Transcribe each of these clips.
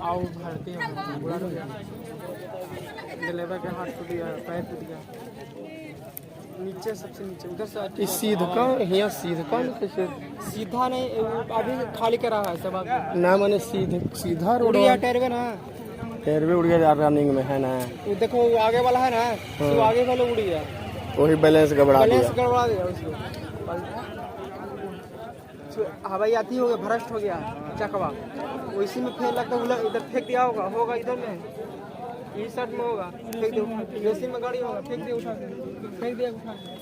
आओ भरती है बुरा हो गया ड्राइवर के हाथ टूट गया पैर टूट गया नीचे सबसे नीचे उधर से सीधा कौन यहाँ सीधा कौन कैसे सीधा नहीं अभी खाली करा है सब ना मैंने सीधा रोड उड़ गया टायर ना टायर भी उड़ गया रनिंग में है ना वो देखो वो आगे वाला है ना वो आगे वाला उड़ गया वही बैलेंस गड़बड़ा दिया उसको हवाई आती हो गया भ्रष्ट हो गया चकवा उसी में फेल लगता है इधर फेंक दिया होगा इधर में इस साइड में होगा फेंक दे जैसे में गाड़ी होगा फेंक दे उठा के फेंक दिया उठा के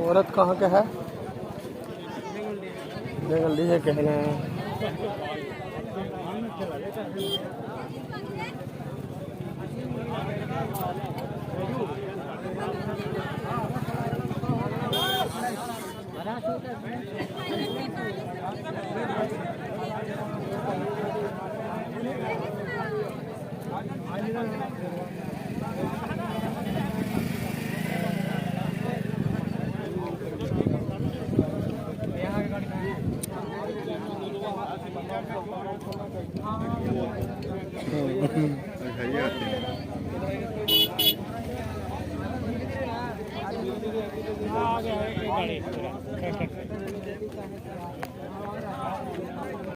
औरत कहाँ का है जंगल है कहना है हाँ